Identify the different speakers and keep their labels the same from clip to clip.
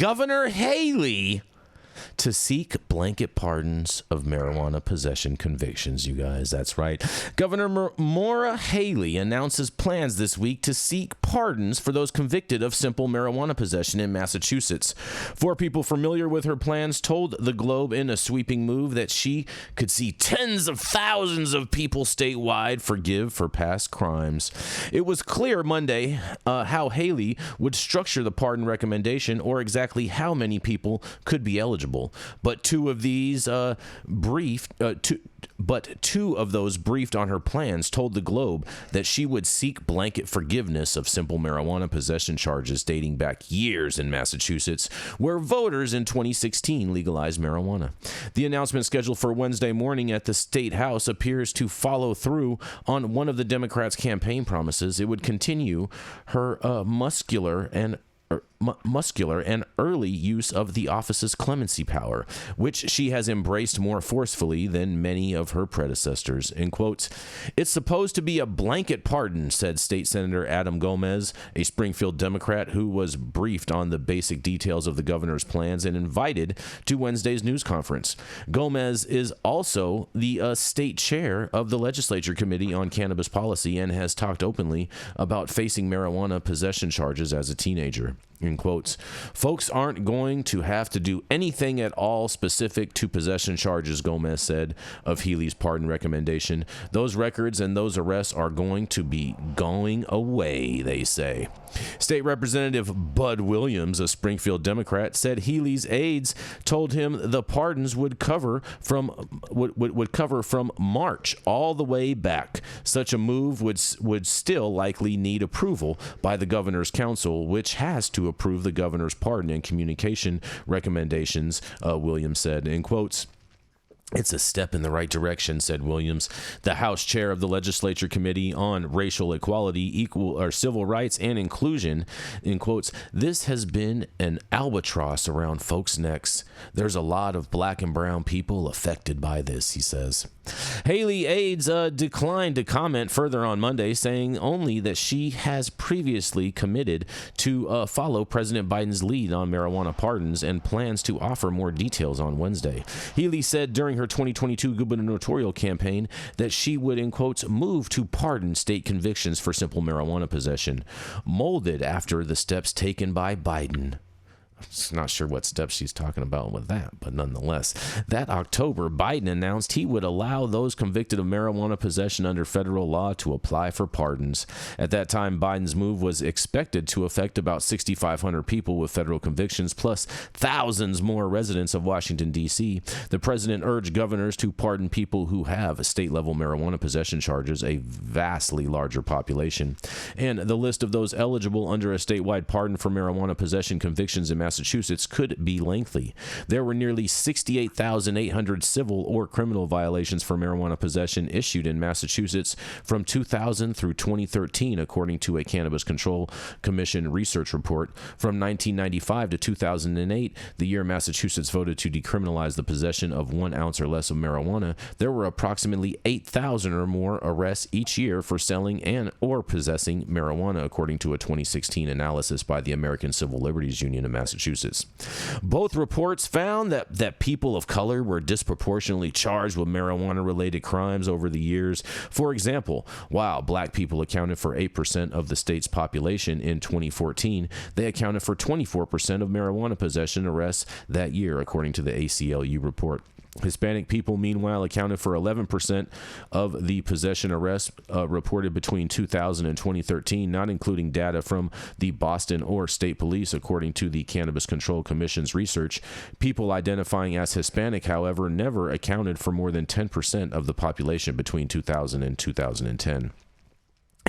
Speaker 1: Governor Healey to seek blanket pardons of marijuana possession convictions, you guys. That's right. Governor Maura Healey announces plans this week to seek pardons for those convicted of simple marijuana possession in Massachusetts. 4 people familiar with her plans told the Globe in a sweeping move that she could see tens of thousands of people statewide forgive for past crimes. It was clear Monday how Healey would structure the pardon recommendation or exactly how many people could be eligible. But two of those briefed on her plans told the Globe that she would seek blanket forgiveness of simple marijuana possession charges dating back years in Massachusetts, where voters in 2016 legalized marijuana. The announcement scheduled for Wednesday morning at the State House appears to follow through on one of the Democrats' campaign promises. It would continue her muscular and early use of the office's clemency power, which she has embraced more forcefully than many of her predecessors. In quotes, "It's supposed to be a blanket pardon," said State Senator Adam Gomez, a Springfield Democrat who was briefed on the basic details of the governor's plans and invited to Wednesday's news conference. Gomez is also the state chair of the Legislature Committee on Cannabis Policy and has talked openly about facing marijuana possession charges as a teenager. In quotes, "Folks aren't going to have to do anything at all specific to possession charges," Gomez said of Healey's pardon recommendation. "Those records and those arrests are going to be going away," they say. State Representative Bud Williams, a Springfield Democrat, said Healey's aides told him the pardons would cover from March all the way back. Such a move would still likely need approval by the governor's council, which has to approve the governor's pardon and communication recommendations, Williams said. In quotes, "It's a step in the right direction," said Williams, the House chair of the Legislature Committee on Racial Equality, Civil Rights, and Inclusion. In quotes, "This has been an albatross around folks' necks. There's a lot of black and brown people affected by this," he says. Healey aides declined to comment further on Monday, saying only that she has previously committed to follow President Biden's lead on marijuana pardons and plans to offer more details on Wednesday. Healey said during her 2022 gubernatorial campaign that she would, in quotes, "move to pardon state convictions for simple marijuana possession, molded after the steps taken by Biden." Not sure what steps she's talking about with that, but nonetheless. That October, Biden announced he would allow those convicted of marijuana possession under federal law to apply for pardons. At that time, Biden's move was expected to affect about 6,500 people with federal convictions, plus thousands more residents of Washington, D.C. The president urged governors to pardon people who have state-level marijuana possession charges, a vastly larger population. And the list of those eligible under a statewide pardon for marijuana possession convictions in Massachusetts could be lengthy. There were nearly 68,800 civil or criminal violations for marijuana possession issued in Massachusetts from 2000 through 2013, according to a Cannabis Control Commission research report. From 1995 to 2008, the year Massachusetts voted to decriminalize the possession of 1 ounce or less of marijuana, there were approximately 8,000 or more arrests each year for selling and or possessing marijuana, according to a 2016 analysis by the American Civil Liberties Union of Massachusetts. Both reports found that people of color were disproportionately charged with marijuana-related crimes over the years. For example, while black people accounted for 8% of the state's population in 2014, they accounted for 24% of marijuana possession arrests that year, according to the ACLU report. Hispanic people, meanwhile, accounted for 11% of the possession arrests reported between 2000 and 2013, not including data from the Boston or state police, according to the Cannabis Control Commission's research. People identifying as Hispanic, however, never accounted for more than 10% of the population between 2000 and 2010.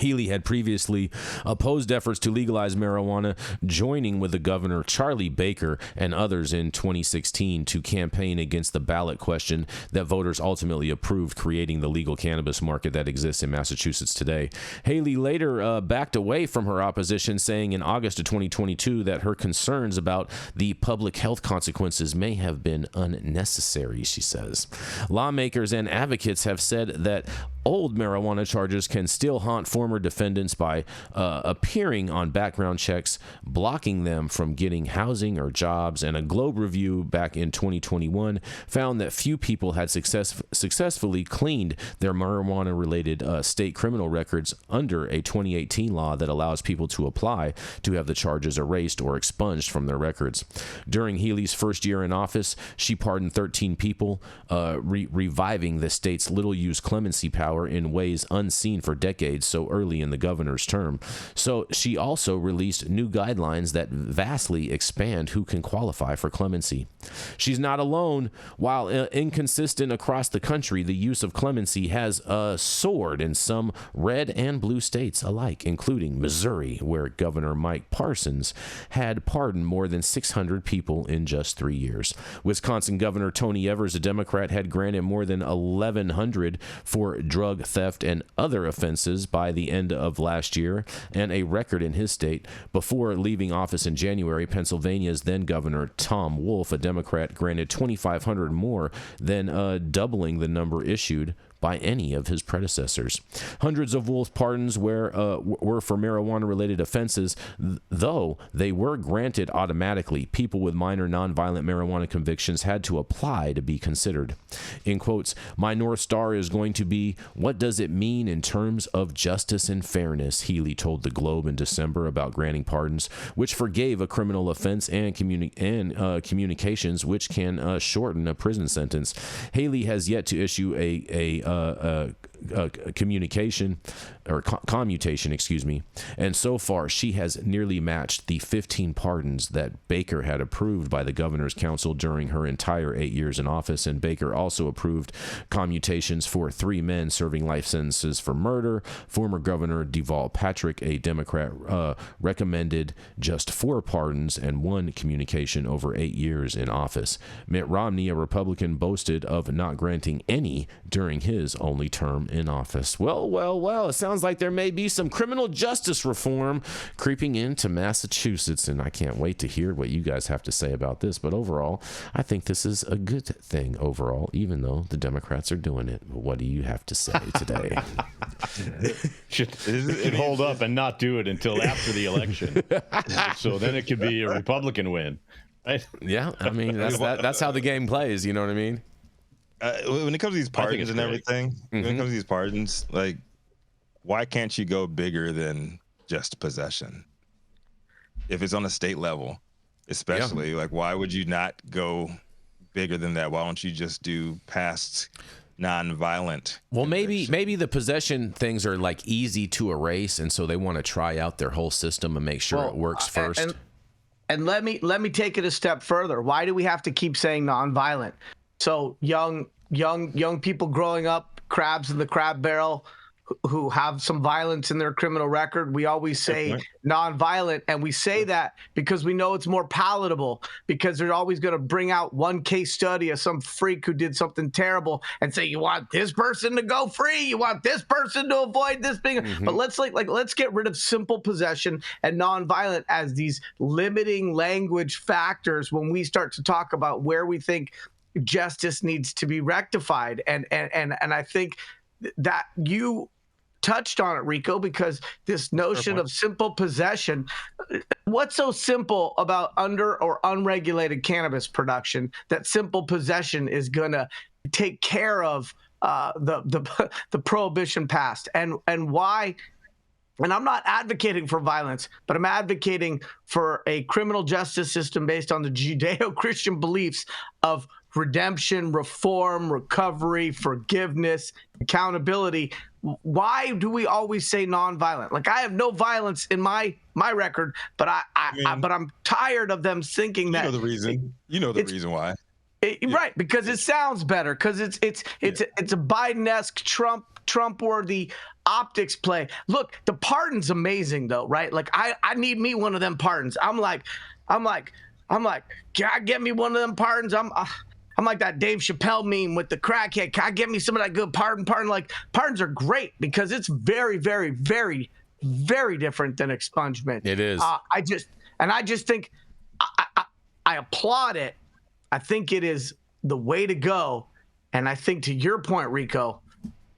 Speaker 1: Healey had previously opposed efforts to legalize marijuana, joining with the governor Charlie Baker and others in 2016 to campaign against the ballot question that voters ultimately approved, creating the legal cannabis market that exists in Massachusetts today. Healey later backed away from her opposition, saying in August of 2022 that her concerns about the public health consequences may have been unnecessary, she says. Lawmakers and advocates have said that old marijuana charges can still haunt former defendants by appearing on background checks, blocking them from getting housing or jobs. And a Globe review back in 2021 found that few people had successfully cleaned their marijuana-related state criminal records under a 2018 law that allows people to apply to have the charges erased or expunged from their records. During Healey's first year in office, she pardoned 13 people, reviving the state's little-used clemency power in ways unseen for decades so early in the governor's term. So she also released new guidelines that vastly expand who can qualify for clemency. She's not alone. While inconsistent across the country, the use of clemency has soared in some red and blue states alike, including Missouri, where Governor Mike Parsons had pardoned more than 600 people in just 3 years. Wisconsin Governor Tony Evers, a Democrat, had granted more than 1,100 for drug theft and other offenses by the end of last year, and a record in his state. Before leaving office in January, Pennsylvania's then Governor Tom Wolf, a Democrat, granted 2,500 more than doubling the number issued by any of his predecessors. Hundreds of Wolf pardons were for marijuana-related offenses, though they were granted automatically. People with minor nonviolent marijuana convictions had to apply to be considered. In quotes, "My North Star is going to be, what does it mean in terms of justice and fairness?" Healey told the Globe in December about granting pardons, which forgave a criminal offense and communications, which can shorten a prison sentence. Healey has yet to issue a communication or commutation, and so far she has nearly matched the 15 pardons that Baker had approved by the governor's council during her entire 8 years in office. And Baker also approved commutations for 3 men serving life sentences for murder. Former Governor Deval Patrick, a Democrat, recommended just 4 pardons and 1 communication over 8 years in office. Mitt Romney, a Republican, boasted of not granting any during his only term in office. Well, it sounds like there may be some criminal justice reform creeping into Massachusetts, and I can't wait to hear what you guys have to say about this. But overall, I think this is a good thing overall, even though the Democrats are doing it. But what do you have to say today?
Speaker 2: Should hold up and not do it until after the election. So then it could be a Republican win. Right?
Speaker 1: Yeah, I mean, that's how the game plays, you know what I mean?
Speaker 3: When it comes to these pardons and everything, when it comes to these pardons, like, why can't you go bigger than just possession? If it's on a state level, especially, like, why would you not go bigger than that? Why don't you just do past non-violent?
Speaker 1: Well, maybe the possession things are like easy to erase, and so they want to try out their whole system and make sure it works first.
Speaker 4: And let me take it a step further. Why do we have to keep saying non-violent? So young people growing up, crabs in the crab barrel, who have some violence in their criminal record, we always say non-violent, and we say that because we know it's more palatable, because they're always going to bring out one case study of some freak who did something terrible and say, you want this person to go free, you want this person to avoid this being. But let's get rid of simple possession and non-violent as these limiting language factors when we start to talk about where we think justice needs to be rectified. And I think that you touched on it, Rico, because this notion of simple possession, what's so simple about under or unregulated cannabis production that simple possession is going to take care of the prohibition past, and why? And I'm not advocating for violence, but I'm advocating for a criminal justice system based on the Judeo-Christian beliefs of redemption, reform, recovery, forgiveness, accountability. Why do we always say nonviolent? Like, I have no violence in my record, but but I'm tired of them thinking that.
Speaker 3: You know the reason. You know the reason why.
Speaker 4: Right, because it sounds better. Because it's a Biden-esque Trump-worthy optics play. Look, the pardon's amazing though, right? Like, I need me one of them pardons. I'm like, can I get me one of them pardons? I'm like that Dave Chappelle meme with the crackhead. Can I get me some of that good pardon? Like, pardons are great because it's very, very, very, very different than expungement.
Speaker 1: It is.
Speaker 4: I just think I applaud it. I think it is the way to go. And I think, to your point, Rico,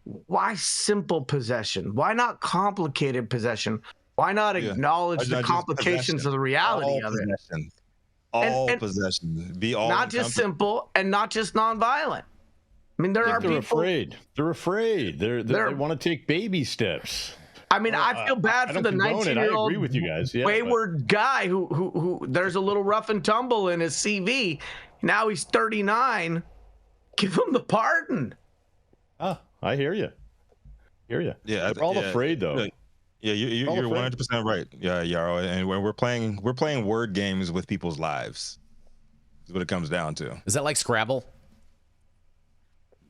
Speaker 4: why simple possession? Why not complicated possession? Why not acknowledge the complications of the reality of it?
Speaker 3: All possession. Be all
Speaker 4: not just simple and not just nonviolent. I mean, there are
Speaker 2: they're
Speaker 4: people
Speaker 2: afraid. They're afraid. They want to take baby steps.
Speaker 4: I mean, I feel bad for the 19-year-old
Speaker 2: I agree with you guys. Yeah,
Speaker 4: wayward guy who there's a little rough and tumble in his CV. Now he's 39. Give him the pardon.
Speaker 2: I hear you. Yeah, they're all afraid though.
Speaker 3: Yeah, you're 100% right. Yeah, Yarrow. And we're playing word games with people's lives. Is what it comes down to.
Speaker 1: Is that like Scrabble?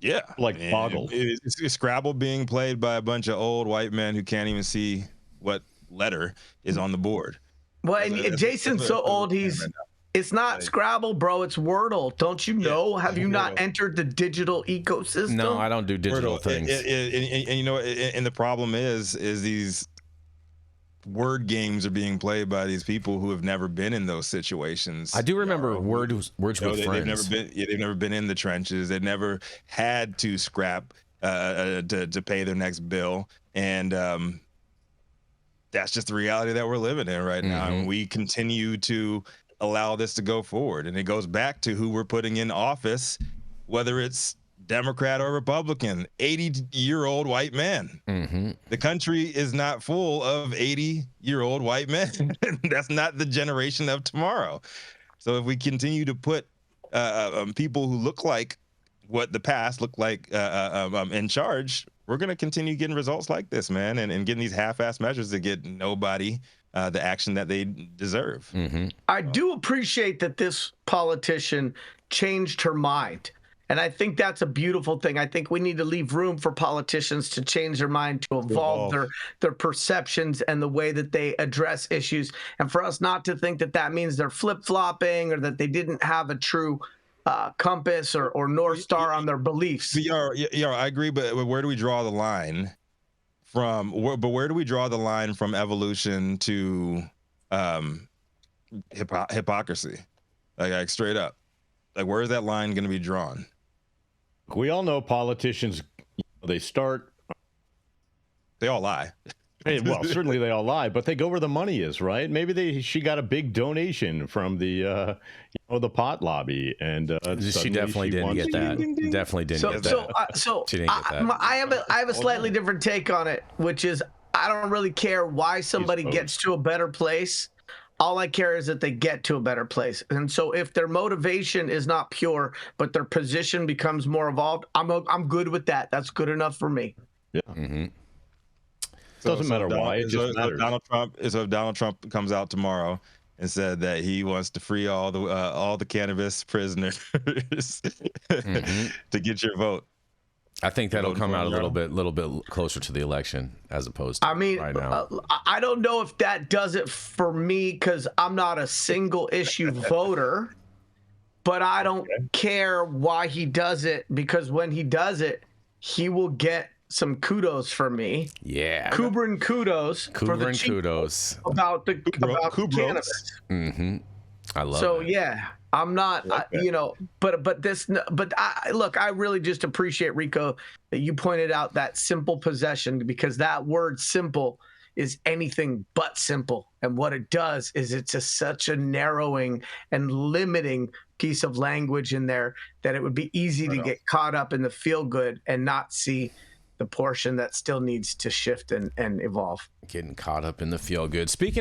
Speaker 3: Yeah,
Speaker 2: like Boggle.
Speaker 3: It's Scrabble being played by a bunch of old white men who can't even see what letter is on the board.
Speaker 4: Well, and Jason's so old, it's not Scrabble, bro. It's Wordle. Don't you know? Have you not entered the digital ecosystem?
Speaker 1: No, I don't do digital things.
Speaker 3: And you know, and the problem is these word games are being played by these people who have never been in those situations.
Speaker 1: I do remember words with friends.
Speaker 3: They've never been in the trenches. They've never had to scrap to pay their next bill, and that's just the reality that we're living in right now. And we continue to allow this to go forward, and it goes back to who we're putting in office, whether it's Democrat or Republican. 80-year-old white men. The country is not full of 80-year-old white men. That's not the generation of tomorrow. So if we continue to put people who look like what the past looked like in charge, we're going to continue getting results like this, man, and getting these half-assed measures that get nobody the action that they deserve.
Speaker 4: I do appreciate that this politician changed her mind. And I think that's a beautiful thing. I think we need to leave room for politicians to change their mind, to evolve their perceptions and the way that they address issues. And for us not to think that that means they're flip-flopping or that they didn't have a true compass or North Star on their beliefs.
Speaker 3: Yeah, I agree. But where do we draw the line from? Where do we draw the line from evolution to hypocrisy? Like straight up. Like, where is that line going to be drawn?
Speaker 2: We all know politicians, they
Speaker 3: all lie.
Speaker 2: Well, certainly they all lie, but they go where the money is, right? Maybe she got a big donation from the pot lobby, and
Speaker 1: she definitely didn't get that. Definitely didn't get that.
Speaker 4: She didn't get that. I have a slightly different take on it, which is I don't really care why somebody gets to a better place. All I care is that they get to a better place. And so if their motivation is not pure, but their position becomes more evolved, I'm good with that. That's good enough for me.
Speaker 2: Yeah. Doesn't matter why. It just matters.
Speaker 3: If Donald Trump comes out tomorrow and said that he wants to free all the cannabis prisoners to get your vote.
Speaker 1: I think that'll come out a little bit closer to the election as opposed to right now.
Speaker 4: I don't know if that does it for me because I'm not a single issue voter, but I don't care why he does it because when he does it, he will get some kudos from me.
Speaker 1: Yeah.
Speaker 4: Kubrin kudos for the
Speaker 1: kudos
Speaker 4: about cannabis.
Speaker 1: I love
Speaker 4: so
Speaker 1: it.
Speaker 4: Yeah. I'm not, but I really just appreciate, Rico, that you pointed out that simple possession because that word simple is anything but simple. And what it does is it's such a narrowing and limiting piece of language in there that it would be easy to get caught up in the feel good and not see the portion that still needs to shift and evolve.
Speaker 1: Getting caught up in the feel good. Speaking